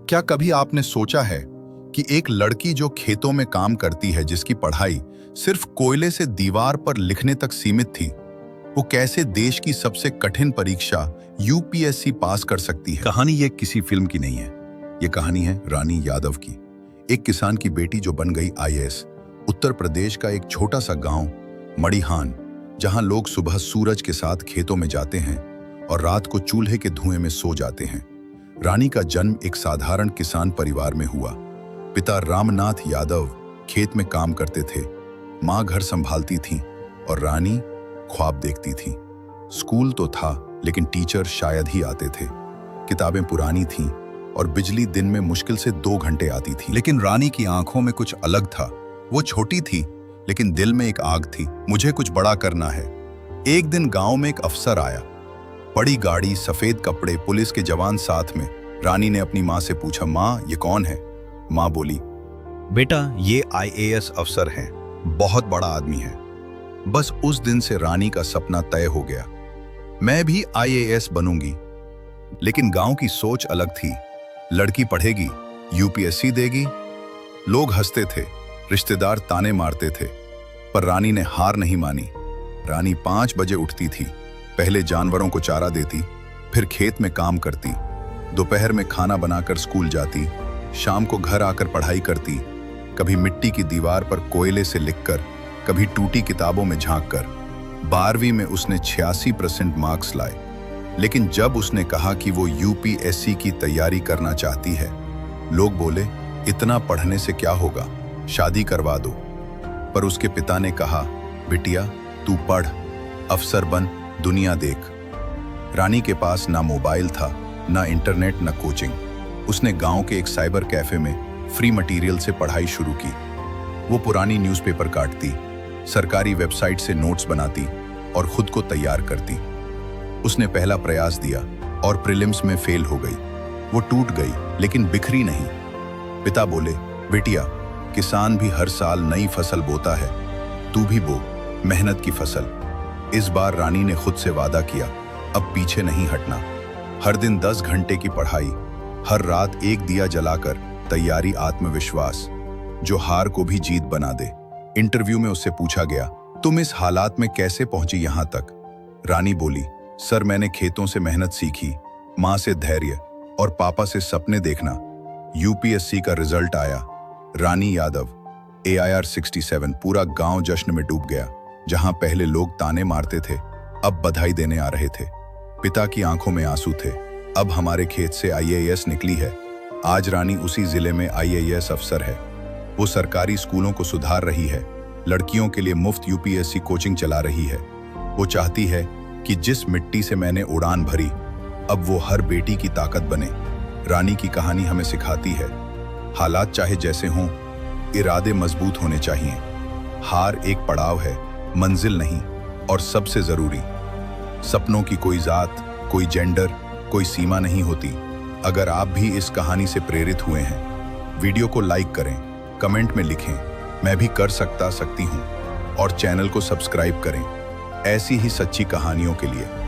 क्या कभी आपने सोचा है कि एक लड़की जो खेतों में काम करती है, जिसकी पढ़ाई सिर्फ कोयले से दीवार पर लिखने तक सीमित थी, वो कैसे देश की सबसे कठिन परीक्षा यूपीएससी पास कर सकती है? कहानी ये किसी फिल्म की नहीं है। ये कहानी है रानी यादव की, एक किसान की बेटी जो बन गई आईएएस। उत्तर प्रदेश का एक छोटा सा गांव मड़िहान, जहां लोग सुबह सूरज के साथ खेतों में जाते हैं और रात को चूल्हे के धुएं में सो जाते हैं। रानी का जन्म एक साधारण किसान परिवार में हुआ। पिता रामनाथ यादव खेत में काम करते थे, माँ घर संभालती थी और रानी ख्वाब देखती थी। स्कूल तो था, लेकिन टीचर शायद ही आते थे। किताबें पुरानी थीं और बिजली दिन में मुश्किल से 2 घंटे आती थी। लेकिन रानी की आंखों में कुछ अलग था। वो छोटी थी, लेकिन दिल में एक आग थी। मुझे कुछ बड़ा करना है। एक दिन गांव में एक अफसर आया, बड़ी गाड़ी, सफेद कपड़े, पुलिस के जवान साथ में। रानी ने अपनी माँ से पूछा, माँ ये कौन है? माँ बोली, बेटा ये आईएएस अफसर हैं, बहुत बड़ा आदमी है। बस उस दिन से रानी का सपना तय हो गया, मैं भी आईएएस बनूंगी। लेकिन गांव की सोच अलग थी। लड़की पढ़ेगी, यूपीएससी देगी। लोग हंसते थे, रिश्तेदार ताने मारते थे, पर रानी ने हार नहीं मानी। रानी 5 बजे उठती थी, पहले जानवरों को चारा देती, फिर खेत में काम करती, दोपहर में खाना बनाकर स्कूल जाती, शाम को घर आकर पढ़ाई करती, कभी मिट्टी की दीवार पर कोयले से लिखकर, कभी टूटी किताबों में झांककर। 12वीं में उसने 86% मार्क्स लाए। लेकिन जब उसने कहा कि वो यूपीएससी की तैयारी करना चाहती है, लोग बोले, इतना पढ़ने से क्या होगा, शादी करवा दो। पर उसके पिता ने कहा, बिटिया तू पढ़, अफसर बन, दुनिया देख। रानी के पास ना मोबाइल था, ना इंटरनेट, ना कोचिंग। उसने गांव के एक साइबर कैफे में फ्री मटेरियल से पढ़ाई शुरू की। वो पुरानी न्यूज़पेपर काटती, सरकारी वेबसाइट से नोट्स बनाती और खुद को तैयार करती। उसने पहला प्रयास दिया और प्रीलिम्स में फेल हो गई। वो टूट गई, लेकिन बिखरी नहीं। पिता बोले, बेटिया किसान भी हर साल नई फसल बोता है, तू भी बो मेहनत की फसल। इस बार रानी ने खुद से वादा किया, अब पीछे नहीं हटना। हर दिन 10 घंटे की पढ़ाई, हर रात एक दिया जलाकर तैयारी, आत्मविश्वास जो हार को भी जीत बना दे। इंटरव्यू में उससे पूछा गया, तुम इस हालात में कैसे पहुंची यहां तक? रानी बोली, सर मैंने खेतों से मेहनत सीखी, माँ से धैर्य और पापा से सपने देखना। यूपीएससी का रिजल्ट आया। रानी यादव AIR 67। पूरा गांव जश्न में डूब गया। जहां पहले लोग ताने मारते थे, अब बधाई देने आ रहे थे। पिता की आंखों में आंसू थे, अब हमारे खेत से आईएएस निकली है। आज रानी उसी जिले में आईएएस अफसर है। वो सरकारी स्कूलों को सुधार रही है, लड़कियों के लिए मुफ्त यूपीएससी कोचिंग चला रही है। वो चाहती है कि जिस मिट्टी से मैंने उड़ान भरी, अब वो हर बेटी की ताकत बने। रानी की कहानी हमें सिखाती है, हालात चाहे जैसे हों, इरादे मजबूत होने चाहिए। हार एक पड़ाव है, मंजिल नहीं। और सबसे जरूरी, सपनों की कोई जात, कोई जेंडर, कोई सीमा नहीं होती। अगर आप भी इस कहानी से प्रेरित हुए हैं, वीडियो को लाइक करें, कमेंट में लिखें, मैं भी कर सकती हूं, और चैनल को सब्सक्राइब करें ऐसी ही सच्ची कहानियों के लिए।